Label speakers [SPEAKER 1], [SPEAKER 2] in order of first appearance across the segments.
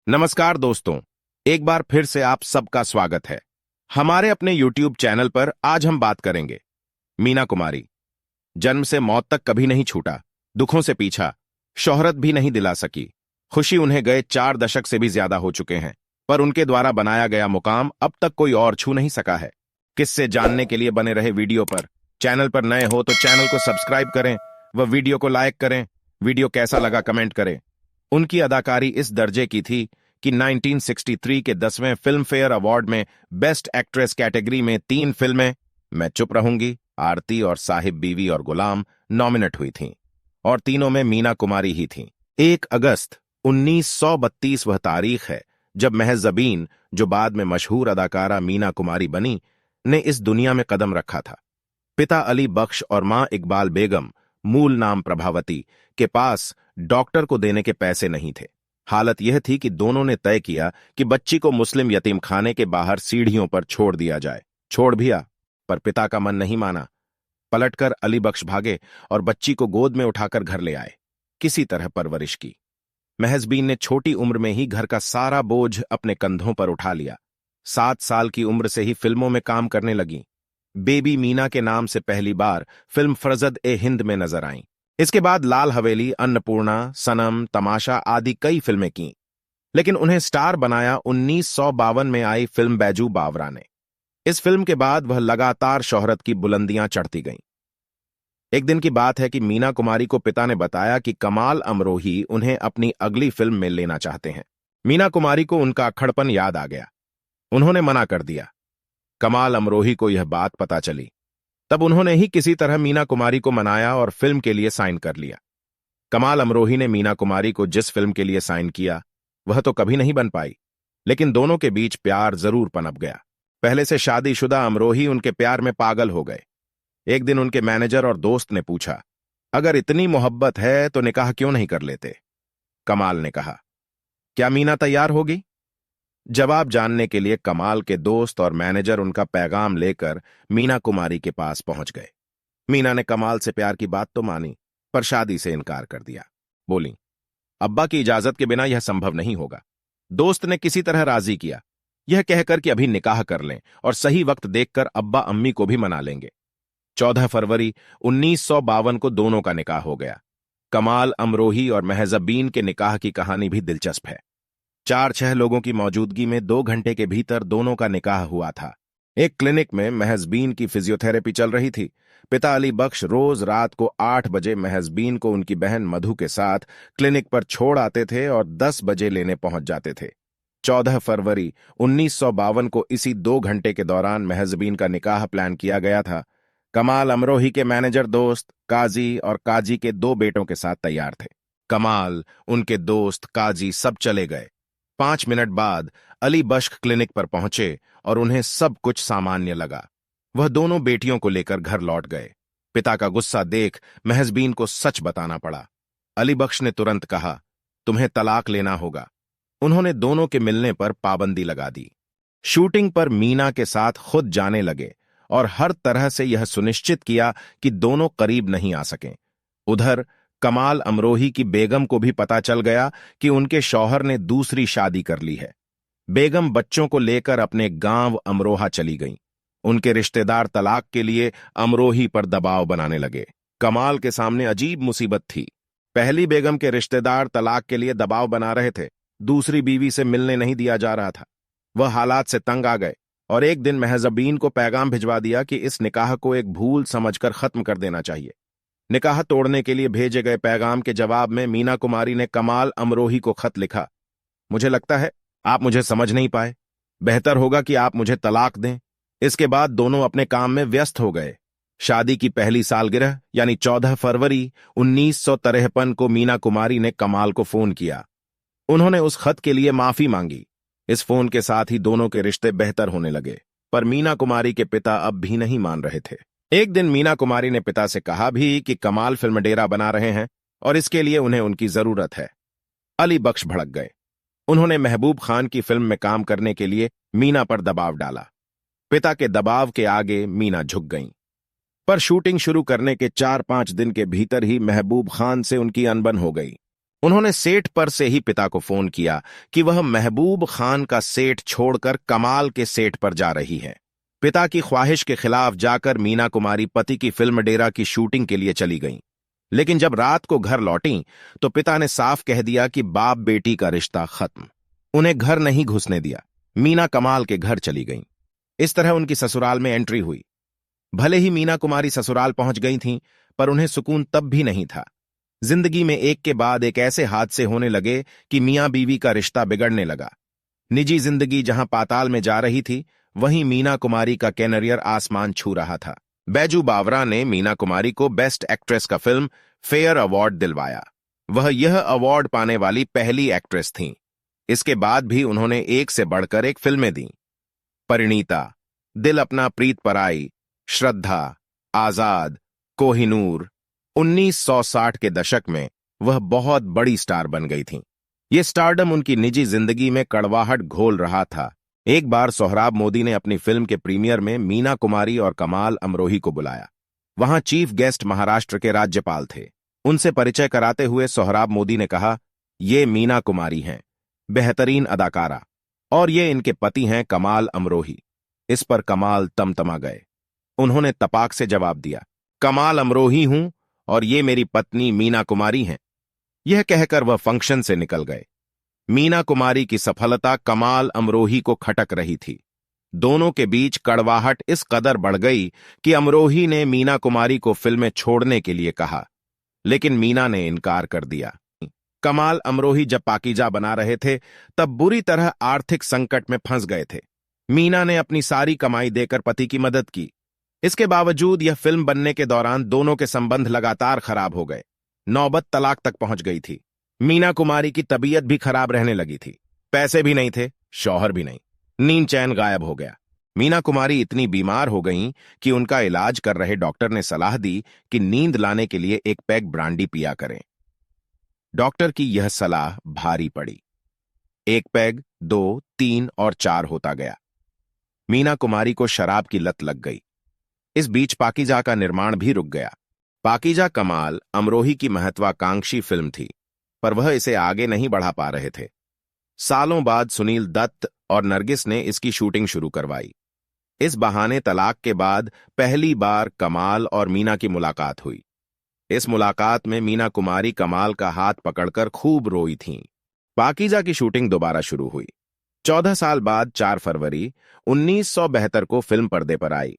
[SPEAKER 1] नमस्कार दोस्तों, एक बार फिर से आप सबका स्वागत है हमारे अपने YouTube चैनल पर। आज हम बात करेंगे मीना कुमारी। जन्म से मौत तक कभी नहीं छूटा, दुखों से पीछा, शोहरत भी नहीं दिला सकी। खुशी उन्हें गए 4 दशक से भी ज्यादा हो चुके हैं, पर उनके द्वारा बनाया गया मुकाम अब तक कोई और छू नहीं सका है। किससे जानने के लिए बने रहे वीडियो पर। चैनल पर नए हो तो चैनल को सब्सक्राइब करें व वीडियो को लाइक करें। वीडियो कैसा लगा कमेंट करें। उनकी अदाकारी इस दर्जे की थी कि 1963 के 10वें फिल्म फेयर अवार्ड में बेस्ट एक्ट्रेस कैटेगरी में 3 फिल्में मैं चुप रहूंगी, आरती और साहिब बीवी और गुलाम नॉमिनेट हुई थीं, और तीनों में मीना कुमारी ही थीं। 1 अगस्त 1932 वह तारीख है जब महज ज़बीन, जो बाद में मशहूर अदाकारा मीना कुमारी बनी, ने इस दुनिया में कदम रखा था। पिता अली बख्श और मां इकबाल बेगम, मूल नाम प्रभावती, के पास डॉक्टर को देने के पैसे नहीं थे। हालत यह थी कि दोनों ने तय किया कि बच्ची को मुस्लिम यतीम खाने के बाहर सीढ़ियों पर छोड़ दिया जाए। छोड़ भी आ, पर पिता का मन नहीं माना। पलटकर अली बख्श भागे और बच्ची को गोद में उठाकर घर ले आए। किसी तरह परवरिश की। महजबीन ने छोटी उम्र में ही घर का सारा बोझ अपने कंधों पर उठा लिया। 7 साल की उम्र से ही फिल्मों में काम करने लगी। बेबी मीना के नाम से पहली बार फिल्म फरजद ए हिंद में नजर आईं। इसके बाद लाल हवेली, अन्नपूर्णा, सनम, तमाशा आदि कई फिल्में कीं, लेकिन उन्हें स्टार बनाया 1952 में आई फिल्म बैजू बावरा ने। इस फिल्म के बाद वह लगातार शोहरत की बुलंदियां चढ़ती गईं। एक दिन की बात है कि मीना कुमारी को पिता ने बताया कि कमाल अमरोही उन्हें अपनी अगली फिल्म में लेना चाहते हैं। मीना कुमारी को उनका अक्खड़पन याद आ गया। उन्होंने मना कर दिया। कमाल अमरोही को यह बात पता चली, तब उन्होंने ही किसी तरह मीना कुमारी को मनाया और फिल्म के लिए साइन कर लिया। कमाल अमरोही ने मीना कुमारी को जिस फिल्म के लिए साइन किया वह तो कभी नहीं बन पाई, लेकिन दोनों के बीच प्यार जरूर पनप गया। पहले से शादीशुदा अमरोही उनके प्यार में पागल हो गए। एक दिन उनके मैनेजर और दोस्त ने पूछा, अगर इतनी मोहब्बत है तो निकाह क्यों नहीं कर लेते? कमाल ने कहा, क्या मीना तैयार होगी? जवाब जानने के लिए कमाल के दोस्त और मैनेजर उनका पैगाम लेकर मीना कुमारी के पास पहुंच गए। मीना ने कमाल से प्यार की बात तो मानी, पर शादी से इनकार कर दिया। बोली, अब्बा की इजाजत के बिना यह संभव नहीं होगा। दोस्त ने किसी तरह राजी किया, यह कहकर कि अभी निकाह कर लें और सही वक्त देखकर अब्बा अम्मी को भी मना लेंगे। 14 फरवरी 1952 को दोनों का निकाह हो गया। कमाल अमरोही और महजबीन के निकाह की कहानी भी दिलचस्प है। 4-6 लोगों की मौजूदगी में 2 घंटे के भीतर दोनों का निकाह हुआ था। एक क्लिनिक में महजबीन की फिजियोथेरेपी चल रही थी। पिता अली बख्श रोज रात को 8 बजे महजबीन को उनकी बहन मधु के साथ क्लिनिक पर छोड़ आते थे और 10 बजे लेने पहुंच जाते थे। 14 फरवरी 1952 को इसी 2 घंटे के दौरान महजबीन का निकाह प्लान किया गया था। कमाल अमरोही के मैनेजर दोस्त काजी और काजी के 2 बेटों के साथ तैयार थे। कमाल, उनके दोस्त, काजी सब चले गए। 5 मिनट बाद अली बख्श क्लिनिक पर पहुंचे और उन्हें सब कुछ सामान्य लगा। वह दोनों बेटियों को लेकर घर लौट गए। पिता का गुस्सा देख महजबीन को सच बताना पड़ा। अली बख्श ने तुरंत कहा, तुम्हें तलाक लेना होगा। उन्होंने दोनों के मिलने पर पाबंदी लगा दी। शूटिंग पर मीना के साथ खुद जाने लगे और हर तरह से यह सुनिश्चित किया कि दोनों करीब नहीं आ सकें। उधर कमाल अमरोही की बेगम को भी पता चल गया कि उनके शौहर ने दूसरी शादी कर ली है। बेगम बच्चों को लेकर अपने गांव अमरोहा चली गईं। उनके रिश्तेदार तलाक के लिए अमरोही पर दबाव बनाने लगे। कमाल के सामने अजीब मुसीबत थी। पहली बेगम के रिश्तेदार तलाक के लिए दबाव बना रहे थे, दूसरी बीवी से मिलने नहीं दिया जा रहा था। वह हालात से तंग आ गए और एक दिन महजबीन को पैगाम भिजवा दिया कि इस निकाह को एक भूल समझकर खत्म कर देना चाहिए। निकाह तोड़ने के लिए भेजे गए पैगाम के जवाब में मीना कुमारी ने कमाल अमरोही को खत लिखा, मुझे लगता है आप मुझे समझ नहीं पाए। बेहतर होगा कि आप मुझे तलाक दें। इसके बाद दोनों अपने काम में व्यस्त हो गए। शादी की पहली सालगिरह यानी 14 फरवरी 1953 को मीना कुमारी ने कमाल को फोन किया। उन्होंने उस खत के लिए माफी मांगी। इस फोन के साथ ही दोनों के रिश्ते बेहतर होने लगे, पर मीना कुमारी के पिता अब भी नहीं मान रहे थे। एक दिन मीना कुमारी ने पिता से कहा भी कि कमाल फिल्म डेरा बना रहे हैं और इसके लिए उन्हें उनकी जरूरत है। अली बख्श भड़क गए। उन्होंने महबूब खान की फिल्म में काम करने के लिए मीना पर दबाव डाला। पिता के दबाव के आगे मीना झुक गईं। पर शूटिंग शुरू करने के 4-5 दिन के भीतर ही महबूब खान से उनकी अनबन हो गई। उन्होंने सेठ पर से ही पिता को फोन किया कि वह महबूब खान का सेठ छोड़कर कमाल के सेठ पर जा रही है। पिता की ख्वाहिश के खिलाफ जाकर मीना कुमारी पति की फिल्म डेरा की शूटिंग के लिए चली गईं। लेकिन जब रात को घर लौटीं तो पिता ने साफ कह दिया कि बाप बेटी का रिश्ता खत्म। उन्हें घर नहीं घुसने दिया। मीना कमाल के घर चली गईं। इस तरह उनकी ससुराल में एंट्री हुई। भले ही मीना कुमारी ससुराल पहुंच गई थीं, पर उन्हें सुकून तब भी नहीं था। जिंदगी में एक के बाद एक ऐसे हादसे होने लगे कि मियां बीवी का रिश्ता बिगड़ने लगा। निजी जिंदगी जहां पाताल में जा रही थी, वहीं मीना कुमारी का कैरियर आसमान छू रहा था। बैजू बावरा ने मीना कुमारी को बेस्ट एक्ट्रेस का फिल्म फेयर अवार्ड दिलवाया। वह यह अवार्ड पाने वाली पहली एक्ट्रेस थीं। इसके बाद भी उन्होंने एक से बढ़कर एक फिल्में दी। परिणीता, दिल अपना प्रीत पराई, श्रद्धा, आजाद, कोहिनूर। 1960 के दशक में वह बहुत बड़ी स्टार बन गई थीं। ये स्टारडम उनकी निजी जिंदगी में कड़वाहट घोल रहा था। एक बार सोहराब मोदी ने अपनी फिल्म के प्रीमियर में मीना कुमारी और कमाल अमरोही को बुलाया। वहां चीफ गेस्ट महाराष्ट्र के राज्यपाल थे। उनसे परिचय कराते हुए सोहराब मोदी ने कहा, ये मीना कुमारी हैं, बेहतरीन अदाकारा, और ये इनके पति हैं कमाल अमरोही। इस पर कमाल तमतमा गए। उन्होंने तपाक से जवाब दिया, कमाल अमरोही हूं और ये मेरी पत्नी मीना कुमारी हैं। यह कहकर वह फंक्शन से निकल गए। मीना कुमारी की सफलता कमाल अमरोही को खटक रही थी। दोनों के बीच कड़वाहट इस कदर बढ़ गई कि अमरोही ने मीना कुमारी को फिल्में छोड़ने के लिए कहा, लेकिन मीना ने इनकार कर दिया। कमाल अमरोही जब पाकीजा बना रहे थे, तब बुरी तरह आर्थिक संकट में फंस गए थे। मीना ने अपनी सारी कमाई देकर पति की मदद की। इसके बावजूद यह फिल्म बनने के दौरान दोनों के संबंध लगातार खराब हो गए। नौबत तलाक तक पहुंच गई थी। मीना कुमारी की तबीयत भी खराब रहने लगी थी। पैसे भी नहीं थे, शौहर भी नहीं। नींद चैन गायब हो गया। मीना कुमारी इतनी बीमार हो गईं कि उनका इलाज कर रहे डॉक्टर ने सलाह दी कि नींद लाने के लिए एक पैग ब्रांडी पिया करें। डॉक्टर की यह सलाह भारी पड़ी। एक पैग 2, 3 और 4 होता गया। मीना कुमारी को शराब की लत लग गई। इस बीच पाकीजा का निर्माण भी रुक गया। पाकीजा कमाल अमरोही की महत्वाकांक्षी फिल्म थी, पर वह इसे आगे नहीं बढ़ा पा रहे थे। सालों बाद सुनील दत्त और नरगिस ने इसकी शूटिंग शुरू करवाई। इस बहाने तलाक के बाद पहली बार कमाल और मीना की मुलाकात हुई। इस मुलाकात में मीना कुमारी कमाल का हाथ पकड़कर खूब रोई थीं। पाकीजा की शूटिंग दोबारा शुरू हुई। 14 साल बाद 4 फरवरी 1972 को फिल्म पर्दे पर आई।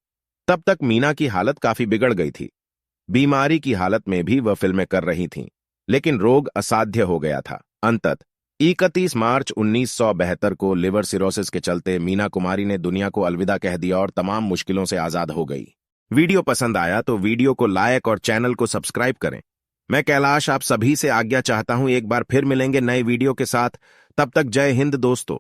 [SPEAKER 1] तब तक मीना की हालत काफी बिगड़ गई थी। बीमारी की हालत में भी वह फिल्में कर रही थीं, लेकिन रोग असाध्य हो गया था। अंततः 31 मार्च 1972 को लिवर सिरोसिस के चलते मीना कुमारी ने दुनिया को अलविदा कह दिया और तमाम मुश्किलों से आजाद हो गई। वीडियो पसंद आया तो वीडियो को लाइक और चैनल को सब्सक्राइब करें। मैं कैलाश आप सभी से आज्ञा चाहता हूं। एक बार फिर मिलेंगे नए वीडियो के साथ। तब तक जय हिंद दोस्तों।